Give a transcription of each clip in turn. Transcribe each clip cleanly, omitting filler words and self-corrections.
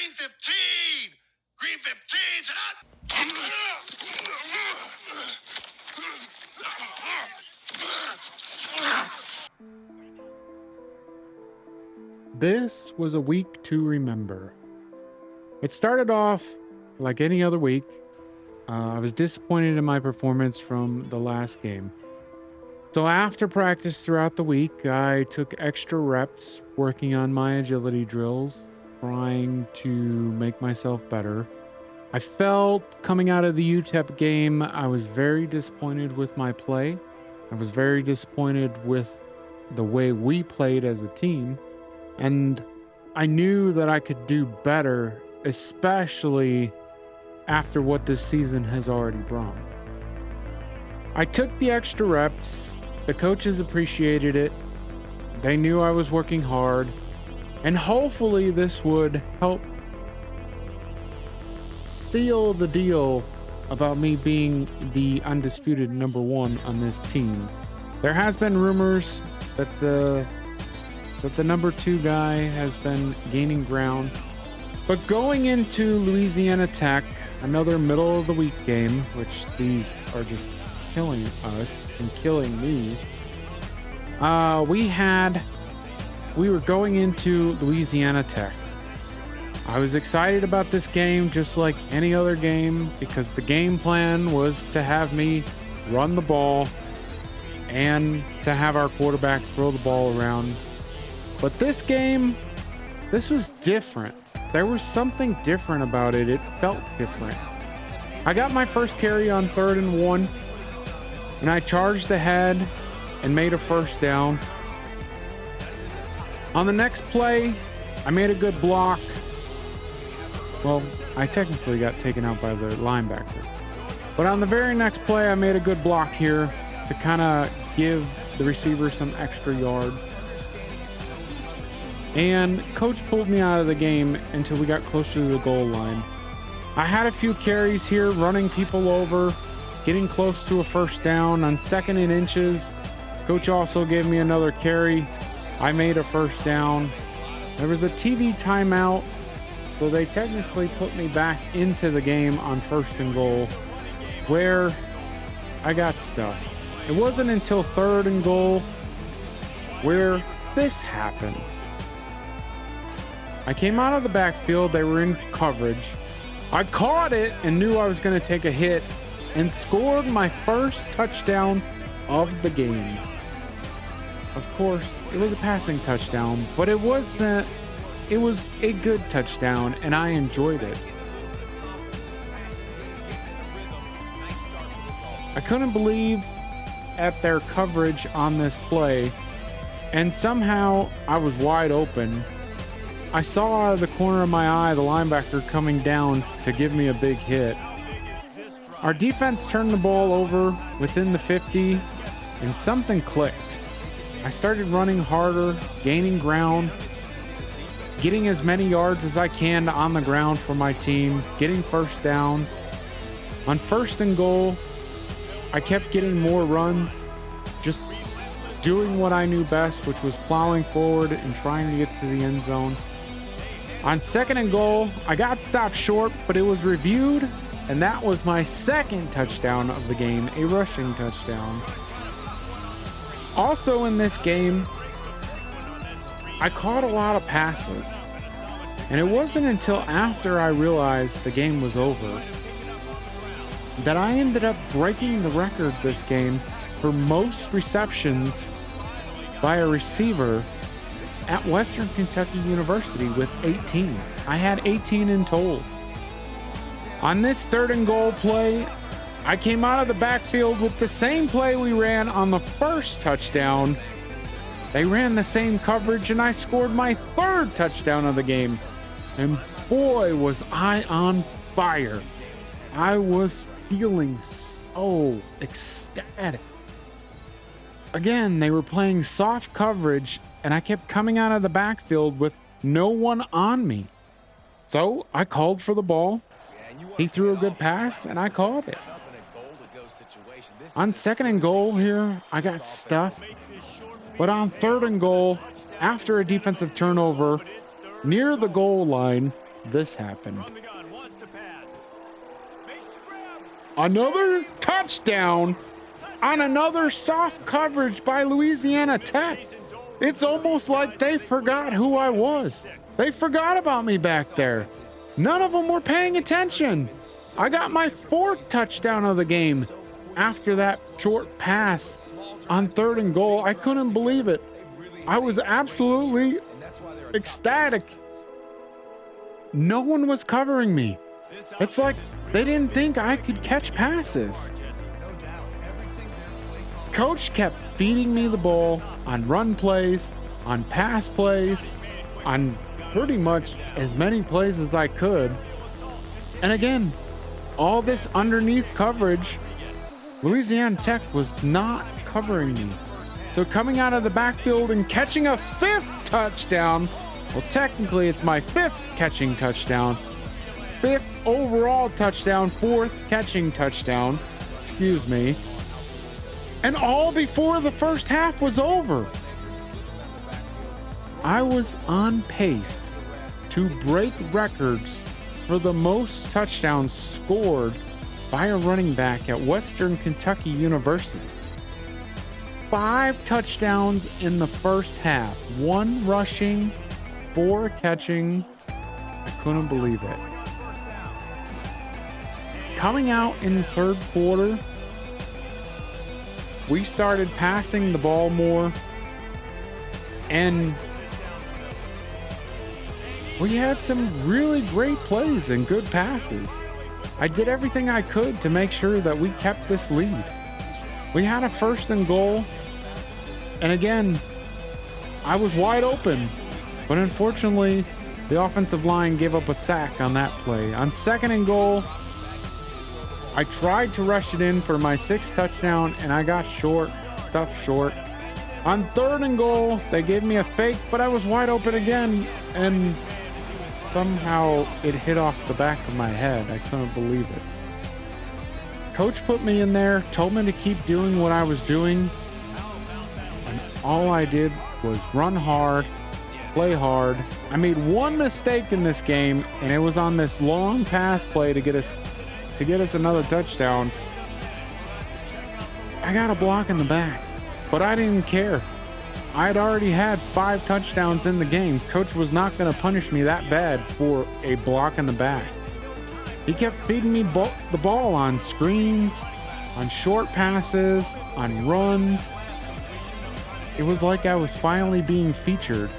Green 15! Green 15's This was a week to remember. It started off like any other week. I was disappointed in my performance from the last game. So after practice throughout the week, I took extra reps working on my agility drills, trying to make myself better. I felt coming out of the UTEP game, I was very disappointed with my play. I was very disappointed with the way we played as a team. And I knew that I could do better, especially after what this season has already brought. I took the extra reps. The coaches appreciated it. They knew I was working hard. And hopefully this would help seal the deal about me being the undisputed number one on this team. There has been rumors that the number two guy has been gaining ground. But going into Louisiana Tech, another middle of the week game, which these are just killing us and killing me. We were going into Louisiana Tech. I was excited about this game just like any other game because the game plan was to have me run the ball and to have our quarterbacks throw the ball around. But this game, this was different. There was something different about it. It felt different. I got my first carry on 3rd and 1, and I charged ahead and made a first down. On the next play, I made a good block. Well, I technically got taken out by the linebacker. But on the very next play, I made a good block here to kind of give the receiver some extra yards. And coach pulled me out of the game until we got closer to the goal line. I had a few carries here, running people over, getting close to a first down. On 2nd and inches, coach also gave me another carry. I made a first down. There was a TV timeout, so they technically put me back into the game on 1st and goal, where I got stuffed. It wasn't until 3rd and goal where this happened. I came out of the backfield, they were in coverage. I caught it and knew I was going to take a hit and scored my first touchdown of the game. Of course, it was a passing touchdown, but it was a good touchdown and I enjoyed it. I couldn't believe at their coverage on this play, and somehow I was wide open. I saw out of the corner of my eye the linebacker coming down to give me a big hit. Our defense turned the ball over within the 50, and something clicked. I started running harder, gaining ground, getting as many yards as I can on the ground for my team, getting first downs. On 1st and goal, I kept getting more runs, just doing what I knew best, which was plowing forward and trying to get to the end zone. On 2nd and goal, I got stopped short, but it was reviewed, and that was my 2nd touchdown of the game, a rushing touchdown. Also in this game, I caught a lot of passes, and it wasn't until after I realized the game was over that I ended up breaking the record this game for most receptions by a receiver at Western Kentucky University with 18. I had 18 in total. On this 3rd and goal play, I came out of the backfield with the same play we ran on the first touchdown. They ran the same coverage and I scored my 3rd touchdown of the game. And boy, was I on fire. I was feeling so ecstatic. Again, they were playing soft coverage and I kept coming out of the backfield with no one on me. So I called for the ball. He threw a good pass and I caught it. On 2nd and goal here, I got stuffed. But on 3rd and goal, after a defensive turnover near the goal line, this happened. Another touchdown on another soft coverage by Louisiana Tech. It's almost like they forgot who I was. They forgot about me back there. None of them were paying attention. I got my 4th touchdown of the game after that short pass on 3rd and goal. I couldn't believe it. I was absolutely ecstatic. No one was covering me. It's like they didn't think I could catch passes. Coach kept feeding me the ball on run plays, on pass plays, on pretty much as many plays as I could. And again, all this underneath coverage, Louisiana Tech was not covering me. So coming out of the backfield and catching a 5th touchdown, well, technically it's my 5th catching touchdown, 5th overall touchdown, 4th catching touchdown, excuse me, and all before the first half was over. I was on pace to break records for the most touchdowns scored by a running back at Western Kentucky University. 5 touchdowns in the first half, 1 rushing, 4 catching. I couldn't believe it. Coming out in the 3rd quarter, we started passing the ball more, and we had some really great plays and good passes. I did everything I could to make sure that we kept this lead. We had a 1st and goal, and again, I was wide open, but unfortunately, the offensive line gave up a sack on that play. On 2nd and goal, I tried to rush it in for my 6th touchdown, and I got stuffed short. On 3rd and goal, they gave me a fake, but I was wide open again, and somehow it hit off the back of my head. I couldn't believe it. Coach put me in there, told me to keep doing what I was doing, and all I did was run hard, play hard. I made one mistake in this game, and it was on this long pass play to get us another touchdown. I got a block in the back, but I didn't care. I had already had 5 touchdowns in the game. Coach was not going to punish me that bad for a block in the back. He kept feeding me the ball on screens, on short passes, on runs. It was like I was finally being featured.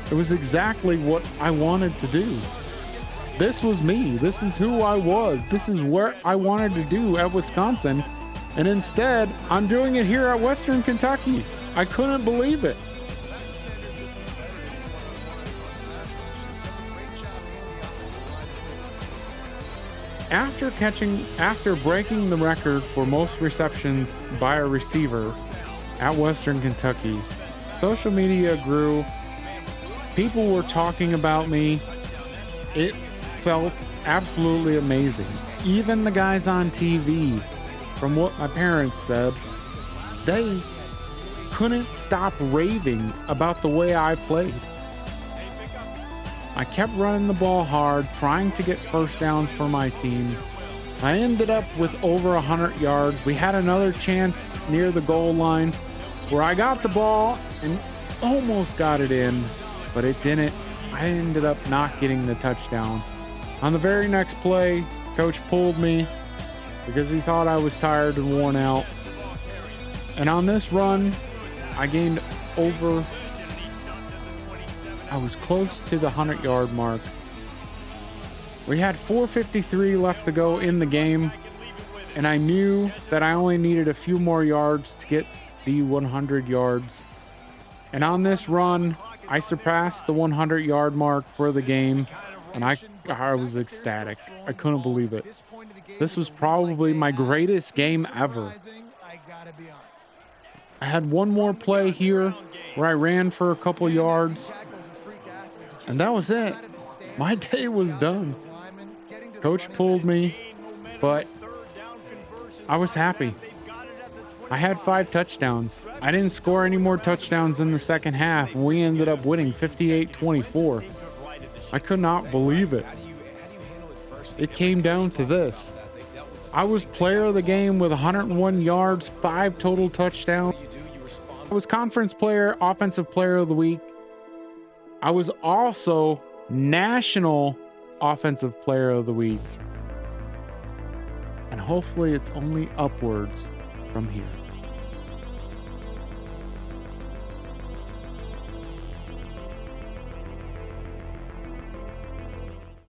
It was exactly what I wanted to do. This was me. This is who I was. This is what I wanted to do at Wisconsin. And instead, I'm doing it here at Western Kentucky. I couldn't believe it. After breaking the record for most receptions by a receiver at Western Kentucky, social media grew. People were talking about me. It felt absolutely amazing. Even the guys on TV, from what my parents said, they couldn't stop raving about the way I played. I kept running the ball hard, trying to get first downs for my team. I ended up with over 100 yards. We had another chance near the goal line where I got the ball and almost got it in, but it didn't. I ended up not getting the touchdown. On the very next play, coach pulled me because he thought I was tired and worn out. And on this run, I was close to the 100-yard mark. We had 4:53 left to go in the game, and I knew that I only needed a few more yards to get the 100 yards. And on this run, I surpassed the 100-yard mark for the game, and I was ecstatic. I couldn't believe it. This was probably my greatest game ever. I had one more play here where I ran for a couple yards, and that was it. My day was done. Coach pulled me, but I was happy. I had 5 touchdowns. I didn't score any more touchdowns in the second half, and we ended up winning 58-24. I could not believe it. It came down to this. I was player of the game with 101 yards, 5 total touchdowns. I was conference player, offensive player of the week. I was also national offensive player of the week. And hopefully it's only upwards from here.